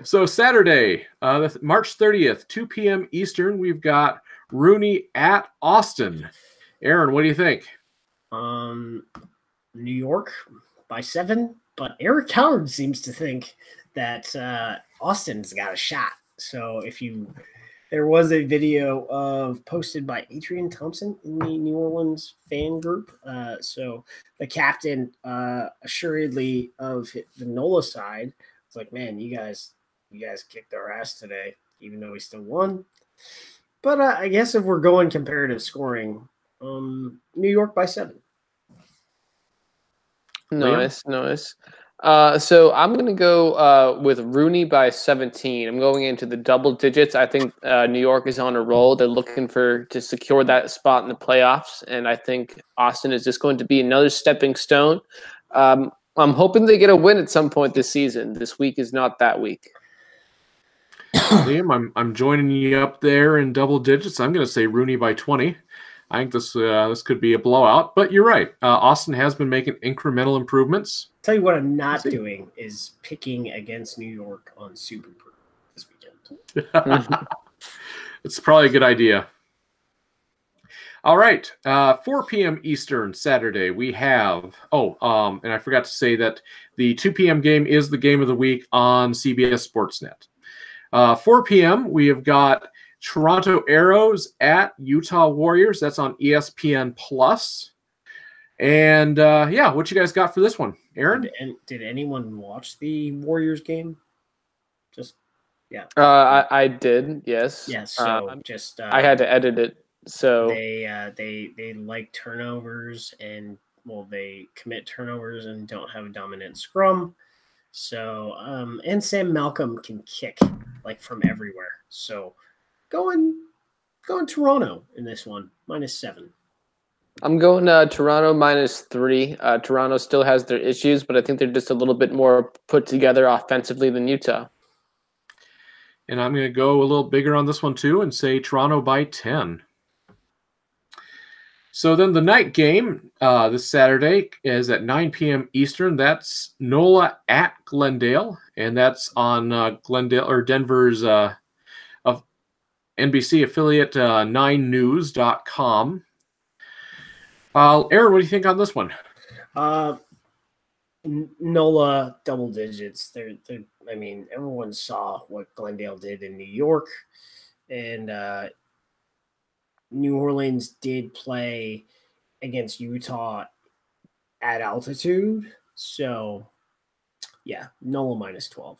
So Saturday, March 30th, 2 p.m. Eastern, we've got RUNY at Austin. Aaron, what do you think? New York by 7, but Eric Howard seems to think that Austin's got a shot. So there was a video posted by Adrian Thompson in the New Orleans fan group. So the captain, assuredly of the NOLA side, was like, man, you guys kicked our ass today, even though we still won. But I guess if we're going comparative scoring, New York by 7. Nice. So I'm going to go with RUNY by 17. I'm going into the double digits. I think New York is on a roll. They're looking to secure that spot in the playoffs, and I think Austin is just going to be another stepping stone. I'm hoping they get a win at some point this season. This week is not that week. Liam, I'm joining you up there in double digits. I'm going to say RUNY by 20. I think this could be a blowout. But you're right. Austin has been making incremental improvements. Tell you what I'm not doing is picking against New York on Super Bowl this weekend. It's probably a good idea. All right, 4 p.m. Eastern Saturday, we have, and I forgot to say that the 2 p.m. game is the game of the week on CBS Sportsnet. 4 p.m., we have got Toronto Arrows at Utah Warriors. That's on ESPN+. And, what you guys got for this one? Aaron? Did anyone watch the Warriors game? I did, yes. Yeah, so I had to edit it. So they like turnovers and they commit turnovers and don't have a dominant scrum. So and Sam Malcolm can kick like from everywhere. So going Toronto in this one, -7. I'm going Toronto -3. Toronto still has their issues, but I think they're just a little bit more put together offensively than Utah. And I'm going to go a little bigger on this one too and say Toronto by 10. So then the night game this Saturday is at 9 p.m. Eastern. That's NOLA at Glendale, and that's on Glendale or Denver's NBC affiliate 9news.com. Aaron, what do you think on this one? NOLA double digits. I mean, everyone saw what Glendale did in New York, and New Orleans did play against Utah at altitude. So, yeah, NOLA -12.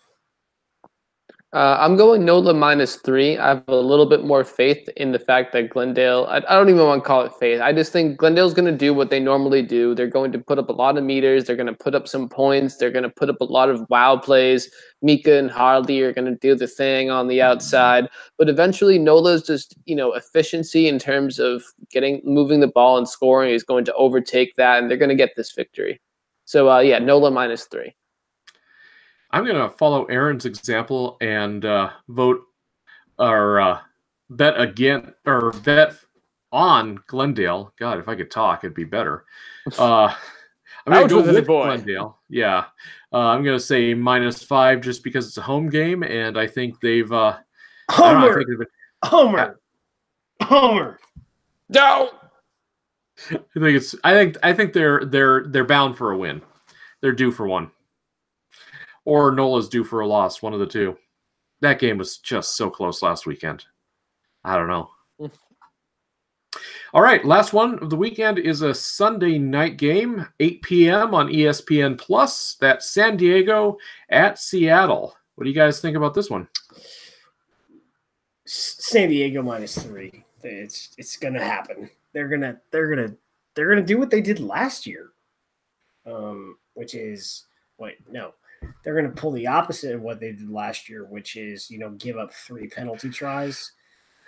I'm going NOLA -3. I have a little bit more faith in the fact that Glendale, I don't even want to call it faith. I just think Glendale's going to do what they normally do. They're going to put up a lot of meters. They're going to put up some points. They're going to put up a lot of wow plays. Mika and Harley are going to do the thing on the outside. But eventually NOLA's just, efficiency in terms of moving the ball and scoring is going to overtake that, and they're going to get this victory. So, NOLA -3. I'm going to follow Aaron's example and vote or bet again or bet on Glendale. God, if I could talk, it'd be better. I'm going to go with Glendale. Yeah. I'm going to say -5 just because it's a home game, and I think they've Homer. No. I think they're bound for a win. They're due for one. Or NOLA's due for a loss, one of the two. That game was just so close last weekend. I don't know. All right, last one of the weekend is a Sunday night game, 8 p.m. on ESPN+. That's San Diego at Seattle. What do you guys think about this one? San Diego -3. It's gonna happen. They're gonna do what they did last year, which is they're going to pull the opposite of what they did last year, which is, give up 3 penalty tries,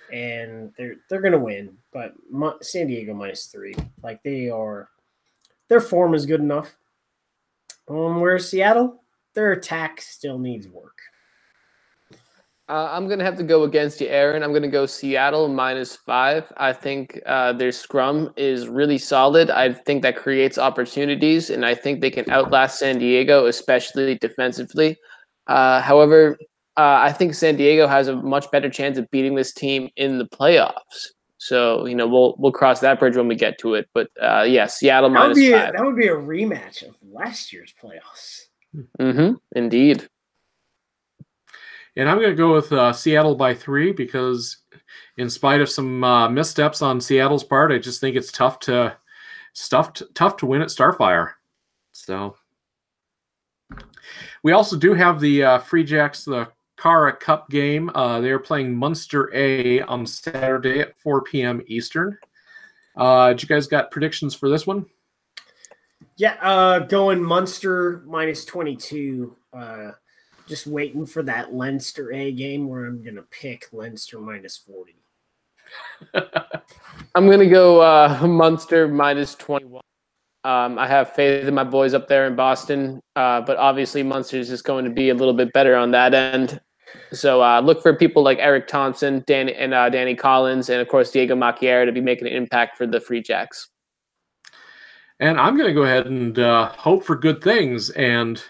and they're going to win. But San Diego -3, like their form is good enough. Whereas Seattle, their attack still needs work. I'm going to have to go against you, Aaron. I'm going to go Seattle -5. I think their scrum is really solid. I think that creates opportunities, and I think they can outlast San Diego, especially defensively. However, I think San Diego has a much better chance of beating this team in the playoffs. So, we'll cross that bridge when we get to it. But, Seattle -5. That would be a rematch of last year's playoffs. Indeed. And I'm going to go with Seattle by 3 because in spite of some missteps on Seattle's part, I just think it's tough to win at Starfire. So we also do have the Free Jacks, the Cara Cup game. They are playing Munster A on Saturday at 4 p.m. Eastern. Did you guys got predictions for this one? Yeah, going Munster -22. Just waiting for that Leinster A game where I'm going to pick Leinster -40. I'm going to go Munster -21. I have faith in my boys up there in Boston, but obviously Munster is just going to be a little bit better on that end. So look for people like Eric Thompson, Danny Collins, and of course Diego Macchiera to be making an impact for the Free Jacks. And I'm going to go ahead and hope for good things and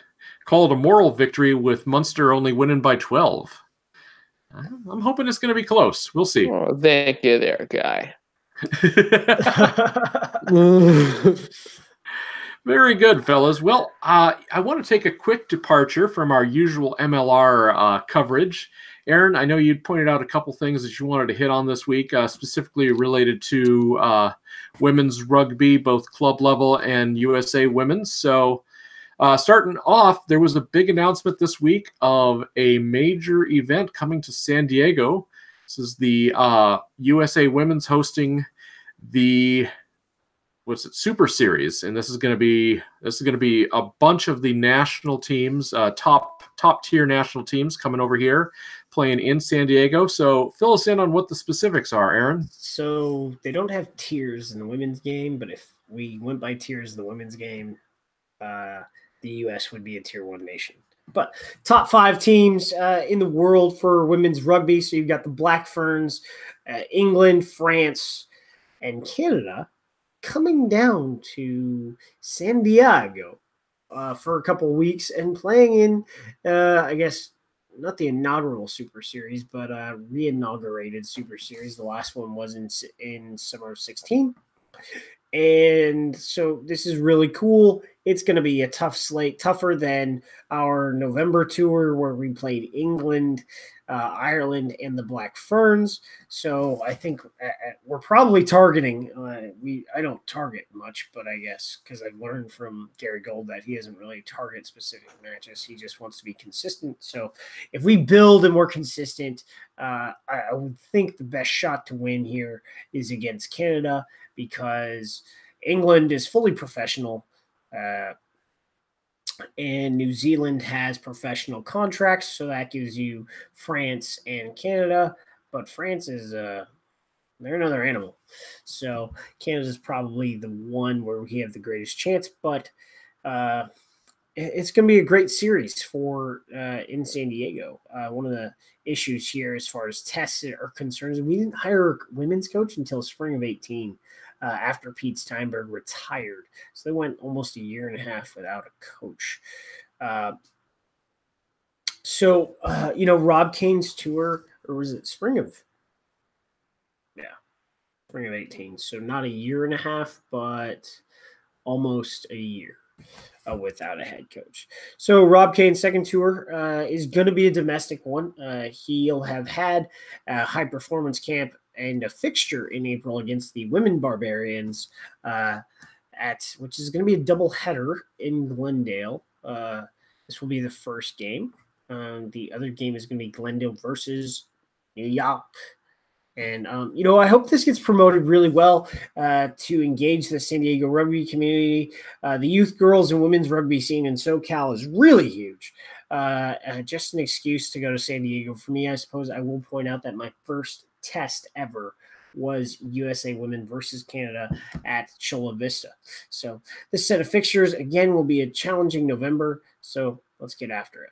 call it a moral victory with Munster only winning by 12. I'm hoping it's going to be close. We'll see. Oh, thank you there, guy. Very good, fellas. Well, I want to take a quick departure from our usual MLR coverage. Aaron, I know you pointed out a couple things that you wanted to hit on this week, specifically related to women's rugby, both club level and USA women's. So starting off, there was a big announcement this week of a major event coming to San Diego. This is the USA women's hosting the Super Series, and this is going to be a bunch of the national teams, top tier national teams coming over here playing in San Diego. So fill us in on what the specifics are, Aaron. So they don't have tiers in the women's game, but if we went by tiers in the women's game, the U.S. would be a tier 1 nation. But top 5 teams in the world for women's rugby. So you've got the Black Ferns, England, France, and Canada coming down to San Diego for a couple of weeks and playing in, I guess, not the inaugural Super Series, but re-inaugurated Super Series. The last one was in summer of 16. And so this is really cool. It's going to be a tough slate, tougher than our November tour where we played England, Ireland, and the Black Ferns. So I think we're probably targeting. I don't target much, but I guess because I've learned from Gary Gold that he doesn't really target specific matches. He just wants to be consistent. So if we build and we're consistent, I would think the best shot to win here is against Canada because England is fully professional. And New Zealand has professional contracts, so that gives you France and Canada. But France is they're another animal. So Canada is probably the one where we have the greatest chance. But it's going to be a great series for in San Diego. One of the issues here, as far as tests are concerned, is we didn't hire a women's coach until spring of 18. After Pete Steinberg retired. So they went almost a year and a half without a coach. Rob Kane's tour, or was it spring of 18. So not a year and a half, but almost a year without a head coach. So Rob Kane's second tour is going to be a domestic one. He'll have had a high performance camp and a fixture in April against the Women Barbarians, which is going to be a double header in Glendale. This will be the first game. The other game is going to be Glendale versus New York. And, I hope this gets promoted really well to engage the San Diego rugby community. The youth, girls, and women's rugby scene in SoCal is really huge. Just an excuse to go to San Diego. For me, I suppose I will point out that my first test ever was USA Women versus Canada at Chula Vista. So this set of fixtures, again, will be a challenging November. So let's get after it.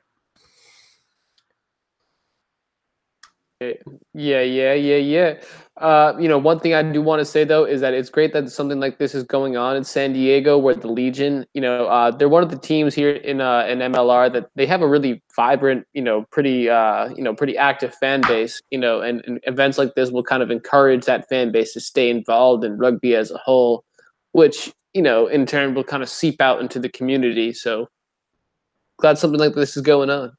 Yeah. One thing I do want to say, though, is that it's great that something like this is going on in San Diego, where the Legion, they're one of the teams here in MLR that they have a really vibrant, pretty active fan base, and events like this will kind of encourage that fan base to stay involved in rugby as a whole, which, in turn will kind of seep out into the community. So glad something like this is going on.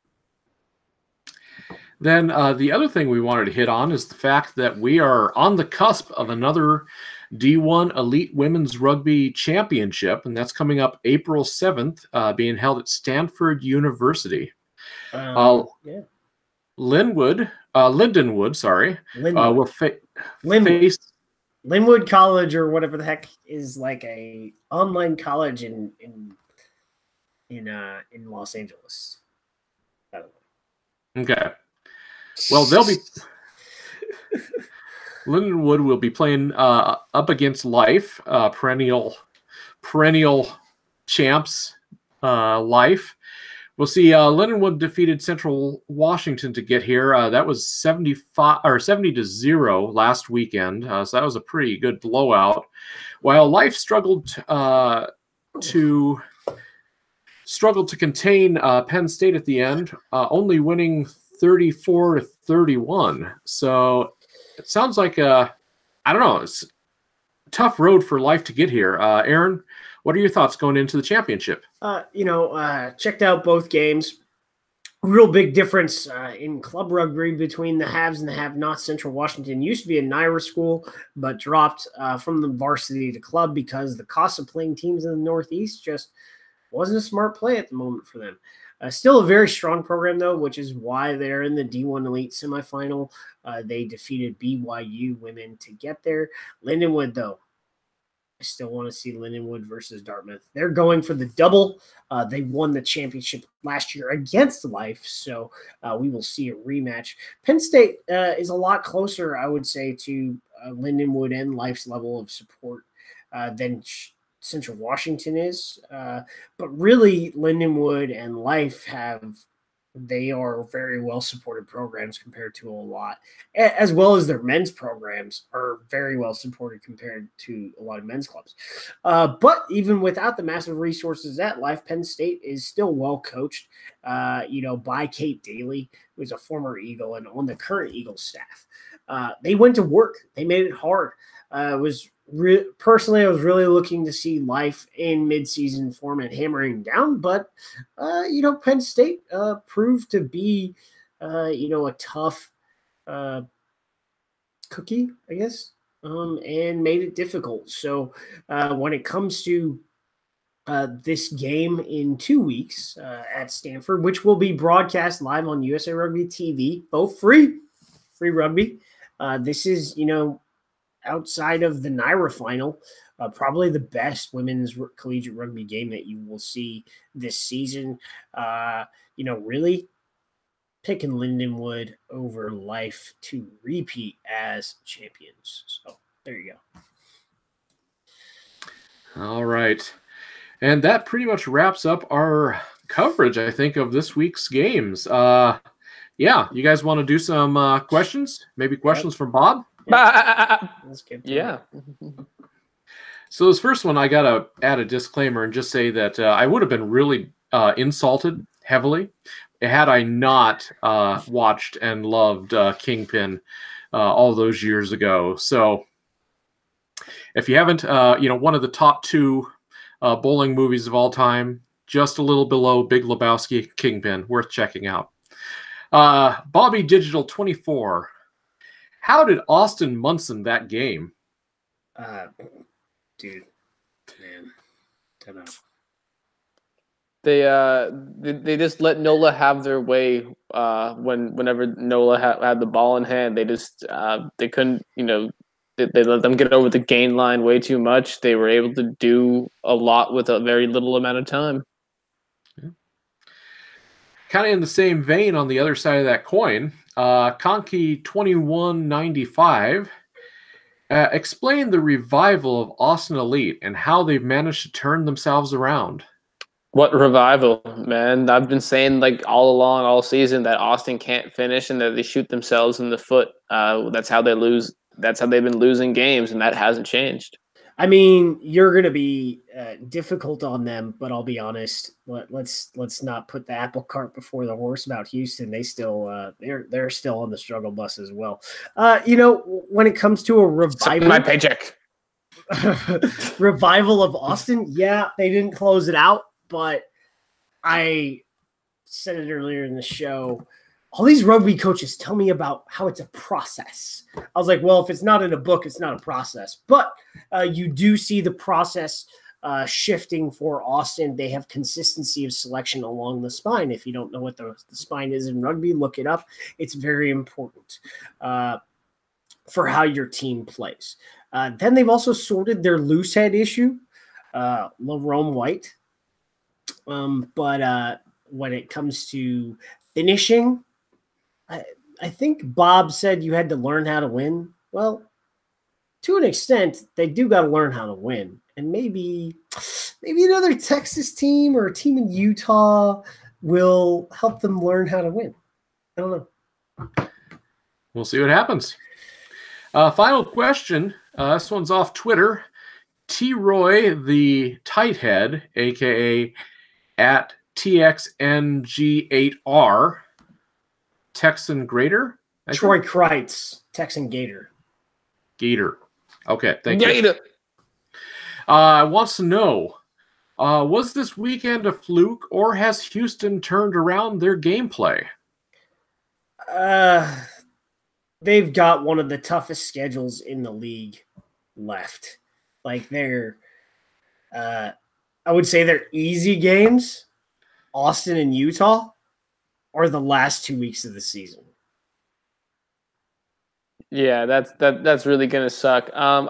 Then the other thing we wanted to hit on is the fact that we are on the cusp of another D1 Elite Women's Rugby Championship, and that's coming up April 7th, being held at Stanford University. Lindenwood will face Linwood College, or whatever the heck, is like a online college in Los Angeles. Okay. Well, Lindenwood will be playing up against Life, perennial champs. Life We'll see. Lindenwood defeated Central Washington to get here. That was 70-0 last weekend. So that was a pretty good blowout. While Life struggled to contain Penn State at the end, only winning 34-31. So it sounds like I don't know. It's a tough road for Life to get here. Aaron, what are your thoughts going into the championship? Checked out both games. Real big difference in club rugby between the haves and the have-nots. Central Washington used to be a NIRA school, but dropped from the varsity to club because the cost of playing teams in the Northeast just wasn't a smart play at the moment for them. Still a very strong program, though, which is why they're in the D1 Elite semifinal. They defeated BYU women to get there. Lindenwood, though, I still want to see Lindenwood versus Dartmouth. They're going for the double. They won the championship last year against Life, so we will see a rematch. Penn State is a lot closer, I would say, to Lindenwood and Life's level of support than Central Washington is. But really, Lindenwood and Life they are very well supported programs compared to a lot, as well as their men's programs are very well supported compared to a lot of men's clubs. But even without the massive resources at Life, Penn State is still well coached, by Kate Daly, who is a former Eagle and on the current Eagle staff. They went to work. They made it hard. Personally, I was really looking to see Life in midseason form and hammering down, but Penn State proved to be a tough cookie, I guess, and made it difficult. So when it comes to this game in 2 weeks at Stanford, which will be broadcast live on USA Rugby TV, both free rugby. This is outside of the NIRA final, probably the best women's collegiate rugby game that you will see this season. Really picking Lindenwood over Life to repeat as champions. So there you go. All right. And that pretty much wraps up our coverage, I think, of this week's games. You guys want to do some questions? Maybe questions from Bob? Yeah. So this first one, I got to add a disclaimer and just say that I would have been really insulted heavily had I not watched and loved Kingpin all those years ago. So if you haven't, one of the top 2 bowling movies of all time, just a little below Big Lebowski, Kingpin, worth checking out. Bobby Digital 24. How did Austin Munson that game? Dude, man, don't know. They just let NOLA have their way. Whenever NOLA had the ball in hand, they just they couldn't. They let them get over the gain line way too much. They were able to do a lot with a very little amount of time. Yeah. Kind of in the same vein on the other side of that coin. Conky 2195 explain the revival of Austin Elite and how they've managed to turn themselves around. What revival, man? I've been saying all along, all season, that Austin can't finish and that they shoot themselves in the foot. That's how they lose. That's how they've been losing games, and that hasn't changed. I mean, you're going to be difficult on them, but I'll be honest. Let's not put the apple cart before the horse about Houston. They still they're still on the struggle bus as well. When it comes to a revival, my paycheck revival of Austin, yeah, they didn't close it out, but I said it earlier in the show. All these rugby coaches tell me about how it's a process. I was like, well, if it's not in a book, it's not a process. But you do see the process shifting for Austin. They have consistency of selection along the spine. If you don't know what the spine is in rugby, look it up. It's very important for how your team plays. Then they've also sorted their loose head issue, Lerome White. But when it comes to finishing, I think Bob said you had to learn how to win. Well, to an extent, they do got to learn how to win. And maybe another Texas team or a team in Utah will help them learn how to win. I don't know. We'll see what happens. Final question. This one's off Twitter. T-Roy, the tight head, a.k.a. at TXNG8R, Texan Greater? Troy Kreitz, Texan Gator. Gator. Okay, thank Gator. you. Wants to know, was this weekend a fluke, or has Houston turned around their gameplay? They've got one of the toughest schedules in the league left. Like they're, I would say their easy games, Austin and Utah, are the last 2 weeks of the season. Yeah, that's really gonna suck.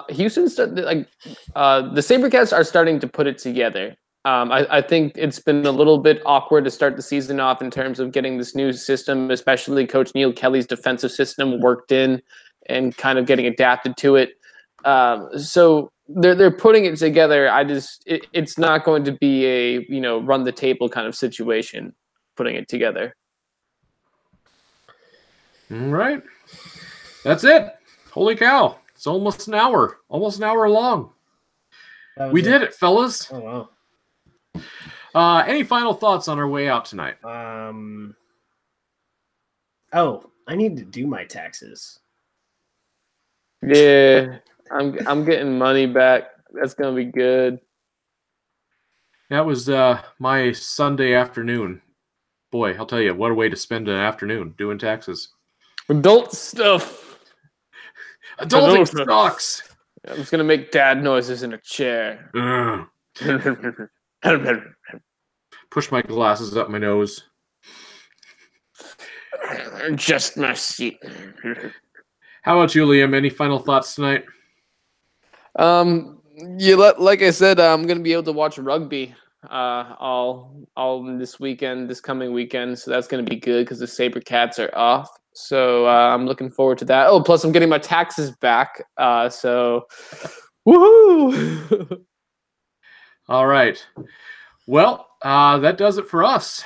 Houston's the SaberCats are starting to put it together. I think it's been a little bit awkward to start the season off in terms of getting this new system, especially Coach Neil Kelly's defensive system worked in and kind of getting adapted to it. So they're putting it together. It's not going to be a run the table kind of situation putting it together. All right. That's it. Holy cow. It's almost an hour long. We did it, fellas. Oh, wow. Any final thoughts on our way out tonight? I need to do my taxes. Yeah, I'm getting money back. That's gonna be good. That was my Sunday afternoon. Boy, I'll tell you, what a way to spend an afternoon doing taxes. Adult stuff. Adulting sucks. I'm just gonna make dad noises in a chair. Push my glasses up my nose. Just my seat. How about you, Liam? Any final thoughts tonight? Like I said, I'm gonna be able to watch rugby all this coming weekend, so that's gonna be good because the SaberCats are off. So I'm looking forward to that. Oh, plus I'm getting my taxes back. So woohoo! All right. Well, that does it for us.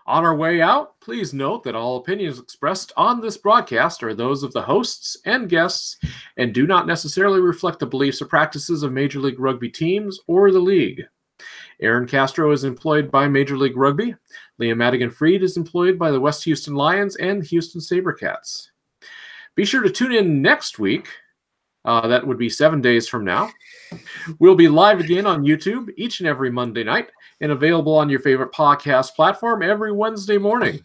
On our way out, please note that all opinions expressed on this broadcast are those of the hosts and guests and do not necessarily reflect the beliefs or practices of Major League Rugby teams or the league. Aaron Castro is employed by Major League Rugby. Liam Madigan-Freed is employed by the West Houston Lions and Houston SaberCats. Be sure to tune in next week. That would be 7 days from now. We'll be live again on YouTube each and every Monday night and available on your favorite podcast platform every Wednesday morning.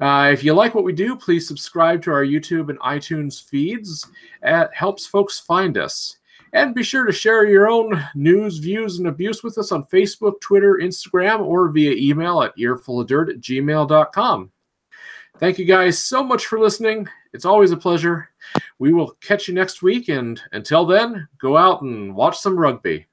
If you like what we do, please subscribe to our YouTube and iTunes feeds. It helps folks find us. And be sure to share your own news, views, and abuse with us on Facebook, Twitter, Instagram, or via email at earfulofdirt@gmail.com. Thank you guys so much for listening. It's always a pleasure. We will catch you next week, and until then, go out and watch some rugby.